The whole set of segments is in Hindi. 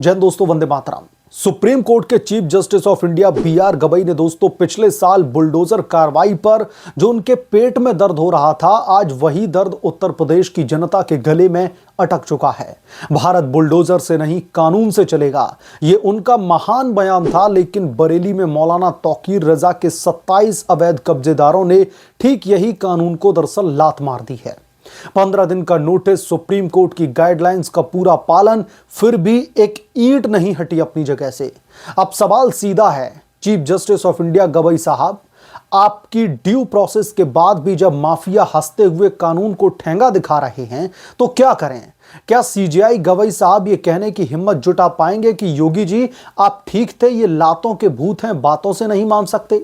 जय हिंद दोस्तों, वंदे मातरम। सुप्रीम कोर्ट के chief justice of India B R. Gavai ने दोस्तों पिछले साल बुलडोजर कार्रवाई पर जो उनके पेट में दर्द हो रहा था, आज वही दर्द उत्तर प्रदेश की जनता के गले में अटक चुका है। भारत बुलडोजर से नहीं कानून से चलेगा, ये उनका महान बयान था। लेकिन बरेली में मौलाना तौकीर रजा के 27 अवैध कब्जेदारों ने ठीक यही कानून को दरअसल लात मार दी है। 15 दिन का नोटिस, सुप्रीम कोर्ट की गाइडलाइंस का पूरा पालन, फिर भी एक ईंट नहीं हटी अपनी जगह से। अब सवाल सीधा है, chief justice of India Gavai साहब, आपकी ड्यू प्रोसेस के बाद भी जब माफिया हंसते हुए कानून को ठेंगा दिखा रहे हैं तो क्या करें? क्या सीजेआई गवई साहब ये कहने की हिम्मत जुटा पाएंगे कि योगी जी आप ठीक थे, ये लातों के भूत हैं, बातों से नहीं मान सकते?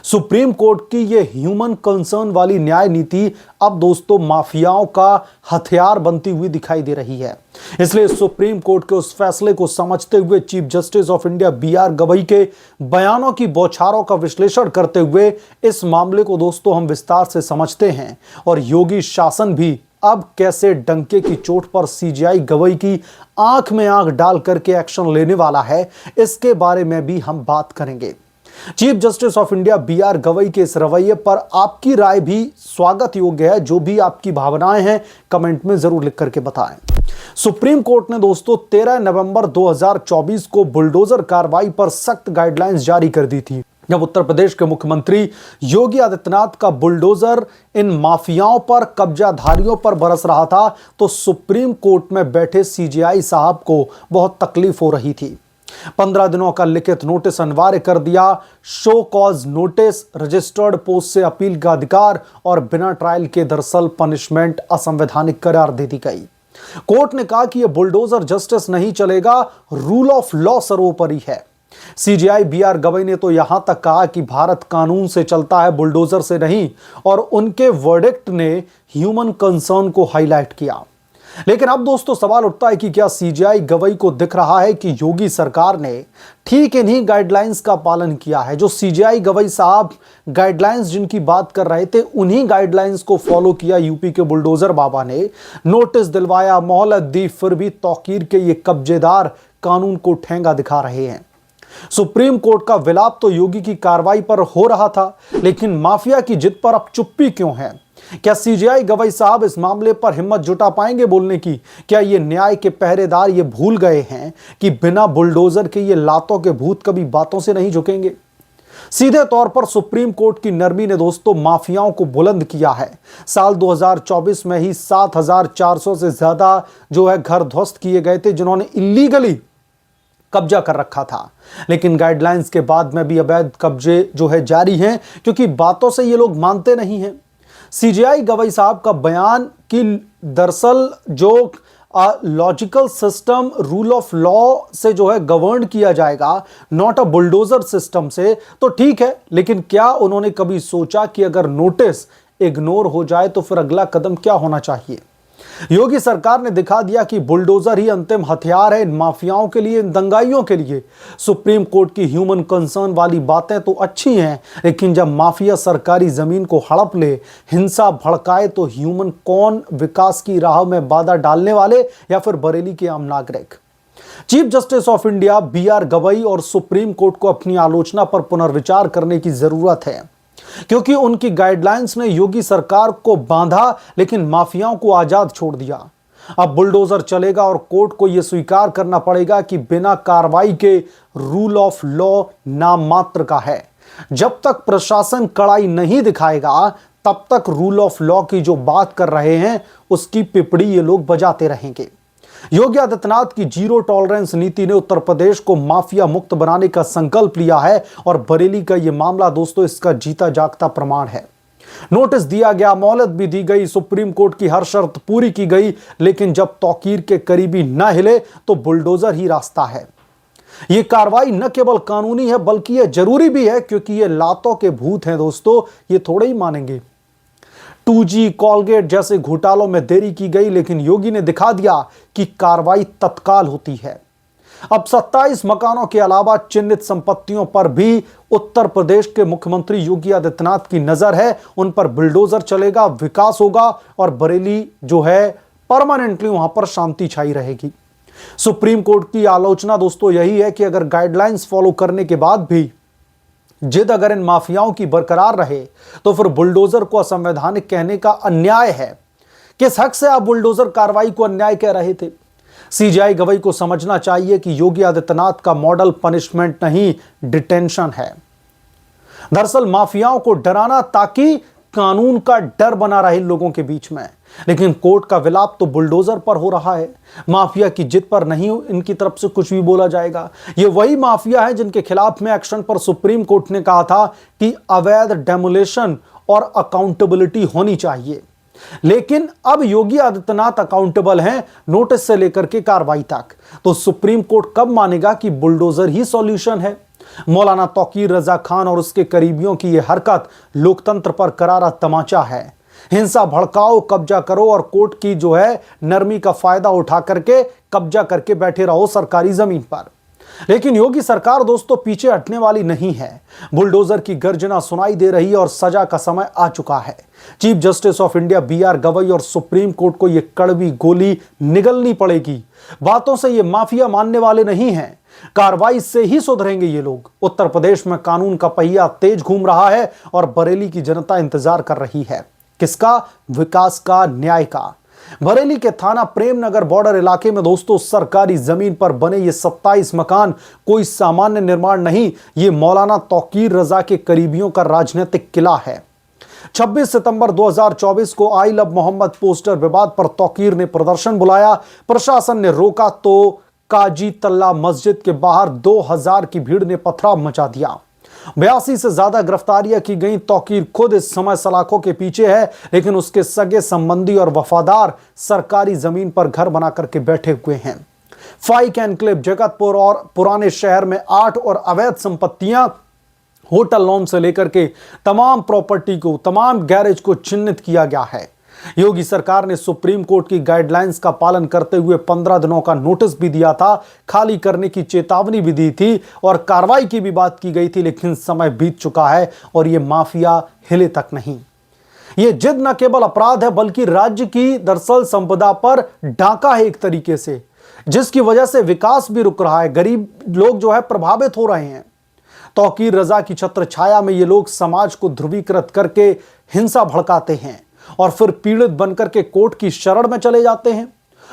सुप्रीम कोर्ट की ये ह्यूमन कंसर्न वाली न्याय नीति अब दोस्तों माफियाओं का हथियार बनती हुई दिखाई दे रही है। इसलिए सुप्रीम कोर्ट के उस फैसले को समझते हुए chief justice of India B R. Gavai के बयानों की बौछारों का विश्लेषण करते हुए इस मामले को दोस्तों हम विस्तार से समझते हैं और योगी शासन भी अब कैसे डंके की चोट पर सीजेआई गवई की आंख में आंख डाल करके एक्शन लेने वाला है, इसके बारे में भी हम बात करेंगे। Chief justice of India B R. Gavai के इस रवैये पर आपकी राय भी स्वागत योग्य है। जो भी आपकी भावनाएं हैं कमेंट में जरूर लिख करके बताएं। सुप्रीम कोर्ट ने दोस्तों 13 नवंबर 2024 को बुलडोजर कार्रवाई पर सख्त गाइडलाइंस जारी कर दी थी। जब उत्तर प्रदेश के मुख्यमंत्री योगी आदित्यनाथ का बुलडोजर इन माफियाओं पर, कब्जाधारियों पर बरस रहा था, तो सुप्रीम कोर्ट में बैठे सीजेआई साहब को बहुत तकलीफ हो रही थी। 15 दिनों का लिखित नोटिस अनिवार्य कर दिया, show cause notice, registered post से अपील का अधिकार और बिना ट्रायल के दरअसल पनिशमेंट असंवैधानिक करार दे दी गई। कोर्ट ने कहा कि यह बुलडोजर जस्टिस नहीं चलेगा, रूल ऑफ लॉ सर्वोपरि है। CJI B R. गवई ने तो यहां तक कहा कि भारत कानून से चलता है, बुलडोजर से नहीं, और उनके वर्डिक्ट ने ह्यूमन कंसर्न को हाईलाइट किया। लेकिन अब दोस्तों सवाल उठता है कि क्या सीजेआई गवई को दिख रहा है कि योगी सरकार ने ठीक इन्हीं गाइडलाइंस का पालन किया है? जो सीजेआई गवई साहब गाइडलाइंस जिनकी बात कर रहे थे, उन्हीं गाइडलाइंस को फॉलो किया यूपी के बुलडोजर बाबा ने। नोटिस दिलवाया, मोहलत दी, फिर भी तौकीर के ये कब्जेदार कानून को ठेंगा दिखा रहे हैं। सुप्रीम कोर्ट का विलाप तो योगी की कार्रवाई पर हो रहा था, लेकिन माफिया की जिद पर अब चुप्पी क्यों है? क्या सीजेआई गवई साहब इस मामले पर हिम्मत जुटा पाएंगे बोलने की? क्या ये न्याय के पहरेदार ये भूल गए हैं कि बिना बुलडोजर के ये लातों के भूत कभी बातों से नहीं झुकेंगे? सीधे तौर पर सुप्रीम कोर्ट की नरमी ने दोस्तों माफियाओं को बुलंद किया है। साल 2024 में ही 7,400 से ज्यादा जो है घर ध्वस्त किए गए थे, जिन्होंने इलीगली कब्जा कर रखा था। लेकिन गाइडलाइंस के बाद में भी अवैध कब्जे जो है जारी हैं, क्योंकि बातों से ये लोग मानते नहीं हैं। सीजेआई गवई साहब का बयान कि दरअसल जो logical system rule of law से जो है गवर्न किया जाएगा, नॉट अ बुलडोजर सिस्टम से, तो ठीक है। लेकिन क्या उन्होंने कभी सोचा कि अगर नोटिस इग्नोर हो जाए तो फिर अगला कदम क्या होना चाहिए? योगी सरकार ने दिखा दिया कि बुलडोजर ही अंतिम हथियार है इन माफियाओं के लिए, इन दंगाइयों के लिए। सुप्रीम कोर्ट की ह्यूमन कंसर्न वाली बातें तो अच्छी हैं, लेकिन जब माफिया सरकारी जमीन को हड़प ले, हिंसा भड़काए, तो ह्यूमन कौन, विकास की राह में बाधा डालने वाले या फिर बरेली के आम नागरिक? Chief justice of India B R. Gavai और सुप्रीम कोर्ट को अपनी आलोचना पर पुनर्विचार करने की जरूरत है, क्योंकि उनकी गाइडलाइंस ने योगी सरकार को बांधा लेकिन माफियाओं को आजाद छोड़ दिया। अब बुलडोजर चलेगा और कोर्ट को यह स्वीकार करना पड़ेगा कि बिना कार्रवाई के रूल ऑफ लॉ नाम मात्र का है। जब तक प्रशासन कड़ाई नहीं दिखाएगा, तब तक रूल ऑफ लॉ की जो बात कर रहे हैं उसकी पिपड़ी ये लोग बजाते रहेंगे। योगी आदित्यनाथ की जीरो टॉलरेंस नीति ने उत्तर प्रदेश को माफिया मुक्त बनाने का संकल्प लिया है और बरेली का यह मामला दोस्तों इसका जीता जागता प्रमाण है। नोटिस दिया गया, मोहलत भी दी गई, सुप्रीम कोर्ट की हर शर्त पूरी की गई, लेकिन जब तौकीर के करीबी न हिले तो बुलडोजर ही रास्ता है। यह कार्रवाई न केवल कानूनी है बल्कि यह जरूरी भी है, क्योंकि ये लातों के भूत हैं दोस्तों, ये थोड़े ही मानेंगे। 2G, कॉलगेट जैसे घोटालों में देरी की गई, लेकिन योगी ने दिखा दिया कि कार्रवाई तत्काल होती है। अब 27 मकानों के अलावा चिन्हित संपत्तियों पर भी उत्तर प्रदेश के मुख्यमंत्री योगी आदित्यनाथ की नजर है। उन पर बुलडोजर चलेगा, विकास होगा और बरेली जो है परमानेंटली वहां पर शांति छाई रहेगी। सुप्रीम कोर्ट की आलोचना दोस्तों यही है कि अगर गाइडलाइंस फॉलो करने के बाद भी जिद अगर इन माफियाओं की बरकरार रहे तो फिर बुलडोजर को असंवैधानिक कहने का अन्याय है। किस हक से आप बुलडोजर कार्रवाई को अन्याय कह रहे थे? सीजेआई गवई को समझना चाहिए कि योगी आदित्यनाथ का मॉडल पनिशमेंट नहीं, डिटेंशन है। दरअसल माफियाओं को डराना ताकि कानून का डर बना रहे लोगों के बीच में, लेकिन कोर्ट का विलाप तो बुलडोजर पर हो रहा है। माफिया की जिद पर नहीं इनकी तरफ से कुछ भी बोला जाएगा। ये वही माफिया है जिनके खिलाफ में एक्शन पर सुप्रीम कोर्ट ने कहा था कि अवैध डेमोलेशन और अकाउंटेबिलिटी होनी चाहिए। लेकिन अब योगी आदित्यनाथ अकाउंटेबल हैं, नोटिस से लेकर के कार्रवाई तक। तो सुप्रीम कोर्ट कब मानेगा कि बुलडोजर ही सॉल्यूशन है? मौलाना तौकीर रजा खान और उसके करीबियों की यह हरकत लोकतंत्र पर करारा तमाचा है। हिंसा भड़काओ, कब्जा करो और कोर्ट की जो है नरमी का फायदा उठा करके कब्जा करके बैठे रहो सरकारी जमीन पर। लेकिन योगी सरकार दोस्तों पीछे हटने वाली नहीं है। बुलडोजर की गर्जना सुनाई दे रही है और सजा का समय आ चुका है। Chief justice of India B R Gavai और सुप्रीम कोर्ट को यह कड़वी गोली निगलनी पड़ेगी। बातों से ये माफिया मानने वाले नहीं हैं, कार्रवाई से ही सुधरेंगे ये लोग। उत्तर प्रदेश में कानून का पहिया तेज घूम रहा है और बरेली की जनता इंतजार कर रही है। किसका? विकास का, न्याय का। बरेली के थाना प्रेमनगर बॉर्डर इलाके में दोस्तों सरकारी जमीन पर बने ये 27 मकान कोई सामान्य निर्माण नहीं, ये मौलाना तौकीर रजा के करीबियों का राजनीतिक किला है। 26 सितंबर 2024 को आई लव मोहम्मद पोस्टर विवाद पर तौकीर ने प्रदर्शन बुलाया। प्रशासन ने रोका तो काजी तल्ला मस्जिद के बाहर 2000 की भीड़ ने पथराव मचा दिया। 82 से ज्यादा गिरफ्तारियां की गई। तौकीर खुद इस समय सलाखों के पीछे है, लेकिन उसके सगे संबंधी और वफादार सरकारी जमीन पर घर बना करके बैठे हुए हैं। फाइक एनक्लेव जगतपुर और पुराने शहर में 8 और अवैध संपत्तियां, होटल लोन से लेकर के तमाम प्रॉपर्टी को, तमाम गैरेज को चिन्हित किया गया है। योगी सरकार ने सुप्रीम कोर्ट की गाइडलाइंस का पालन करते हुए 15 दिनों का नोटिस भी दिया था, खाली करने की चेतावनी भी दी थी और कार्रवाई की भी बात की गई थी, लेकिन समय बीत चुका है और यह माफिया हिले तक नहीं। यह जिद न केवल अपराध है बल्कि राज्य की दरअसल संपदा पर डाका है एक तरीके से, जिसकी वजह से विकास भी रुक रहा है। गरीब लोग जो है प्रभावित हो रहे हैं। तौकीर रजा की छत्र छाया में ये लोग समाज को ध्रुवीकृत करके हिंसा भड़काते हैं और फिर पीड़ित बनकर के कोर्ट की शरण में चले जाते हैं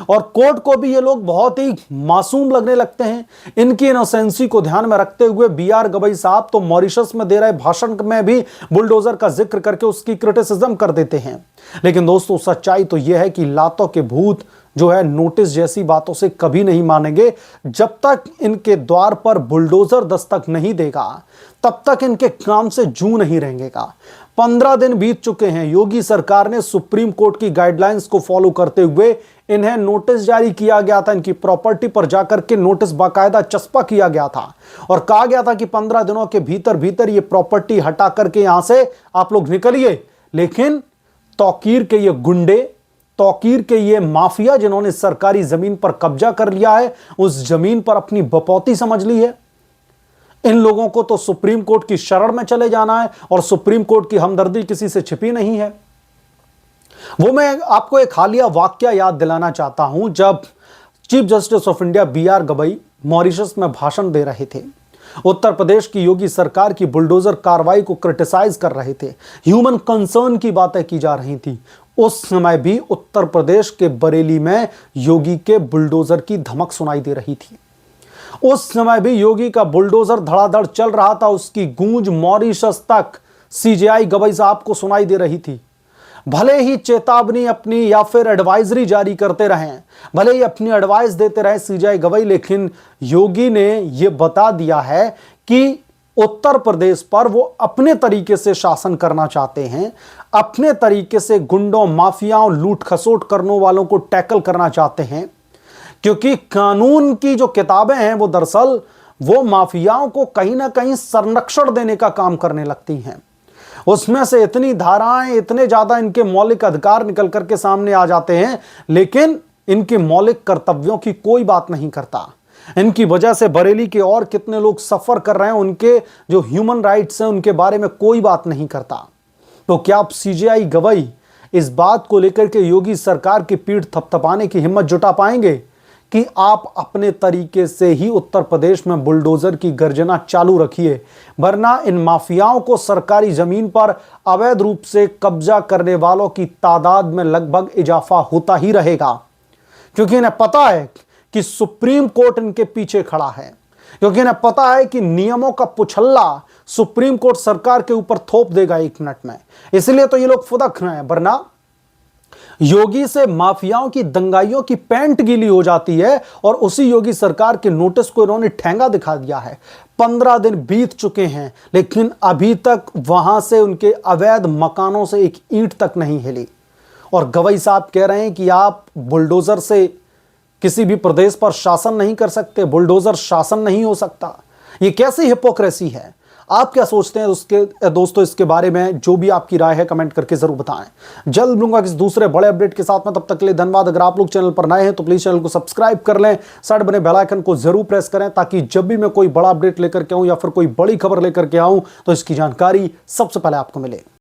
और कोर्ट को भी ये लोग बहुत ही मासूम लगने लगते हैं। इनकी इनोसेंसी को ध्यान में रखते हुए बीआर गवई साहब तो मॉरिशस में दे रहे भाषण में भी बुलडोजर का जिक्र करके उसकी क्रिटिसिज्म कर देते हैं। लेकिन दोस्तों सच्चाई तो यह है कि लातों के भूत जो है नोटिस जैसी बातों से कभी नहीं मानेंगे। जब तक इनके द्वार पर बुलडोजर दस्तक नहीं देगा तब तक इनके काम से जू नहीं रहेगा। 15 दिन बीत चुके हैं। योगी सरकार ने सुप्रीम कोर्ट की गाइडलाइंस को फॉलो करते हुए इन्हें नोटिस जारी किया गया था। इनकी प्रॉपर्टी पर जाकर के नोटिस बाकायदा चस्पा किया गया था और कहा गया था कि 15 दिनों के भीतर भीतर ये प्रॉपर्टी हटा करके यहां से आप लोग निकलिए। लेकिन तौकीर के ये गुंडे, तौकीर के ये माफिया जिन्होंने सरकारी जमीन पर कब्जा कर लिया है, उस जमीन पर अपनी बपौती समझ ली है। इन लोगों को तो सुप्रीम कोर्ट की शरण में चले जाना है और सुप्रीम कोर्ट की हमदर्दी किसी से छिपी नहीं है। वो मैं आपको एक हालिया वाकया याद दिलाना चाहता हूं। जब chief justice of India B R Gavai Mauritius में भाषण दे रहे थे, उत्तर प्रदेश की योगी सरकार की बुलडोजर कार्रवाई को क्रिटिसाइज कर रहे थे, ह्यूमन कंसर्न की बातें की जा रही थी, उस समय भी उत्तर प्रदेश के बरेली में योगी के बुलडोजर की धमक सुनाई दे रही थी। उस समय भी योगी का बुलडोजर धड़ाधड़ चल रहा था। उसकी गूंज मॉरिशस तक सीजेआई गवई साहब को सुनाई दे रही थी। भले ही चेतावनी अपनी या फिर एडवाइजरी जारी करते रहे, भले ही अपनी एडवाइस देते रहे सीजेआई गवई, लेकिन योगी ने यह बता दिया है कि उत्तर प्रदेश पर वो अपने तरीके से शासन करना चाहते हैं, अपने तरीके से गुंडों, माफियाओं, लूट खसोट करने वालों को टैकल करना चाहते हैं। क्योंकि कानून की जो किताबें हैं वो दरअसल वो माफियाओं को कहीं ना कहीं संरक्षण देने का काम करने लगती हैं। उसमें से इतनी धाराएं, इतने ज्यादा इनके मौलिक अधिकार निकल करके सामने आ जाते हैं, लेकिन इनके मौलिक कर्तव्यों की कोई बात नहीं करता। इनकी वजह से बरेली के और कितने लोग सफर कर रहे हैं, उनके जो ह्यूमन राइट्स हैं उनके बारे में कोई बात नहीं करता। तो क्या आप सीजेआई गवई इस बात को लेकर के योगी सरकार की पीठ थपथपाने की हिम्मत जुटा पाएंगे? कि आप अपने तरीके से ही उत्तर प्रदेश में बुलडोजर की गर्जना चालू रखिए, वरना इन माफियाओं को सरकारी जमीन पर अवैध रूप से कब्जा करने वालों की तादाद में लगभग इजाफा होता ही रहेगा। क्योंकि इन्हें पता है कि सुप्रीम कोर्ट इनके पीछे खड़ा है, क्योंकि इन्हें पता है कि नियमों का पुछल्ला सुप्रीम कोर्ट सरकार के ऊपर थोप देगा 1 मिनट में। इसलिए तो ये लोग फुदक रहे हैं, वरना योगी से माफियाओं की दंगाइयों की पैंट गीली हो जाती है और उसी योगी सरकार के नोटिस को इन्होंने ठेंगा दिखा दिया है। 15 दिन बीत चुके हैं, लेकिन अभी तक वहां से उनके अवैध मकानों से एक ईंट तक नहीं हिली। और गवई साहब कह रहे हैं कि आप बुलडोजर से किसी भी प्रदेश पर शासन नहीं कर सकते, बुलडोजर शासन नहीं हो सकता। ये कैसी हिपोक्रेसी है? आप क्या सोचते हैं दोस्तों इसके बारे में? जो भी आपकी राय है कमेंट करके जरूर बताएं। जल्द मिलूंगा किसी दूसरे बड़े अपडेट के साथ में, तब तक के लिए धन्यवाद। अगर आप लोग चैनल पर नए हैं तो प्लीज चैनल को सब्सक्राइब कर लें, साइड बने बेल आइकन को जरूर प्रेस करें, ताकि जब भी मैं कोई बड़ा अपडेट लेकर के आऊं या फिर कोई बड़ी खबर लेकर के आऊं तो इसकी जानकारी सबसे पहले आपको मिले।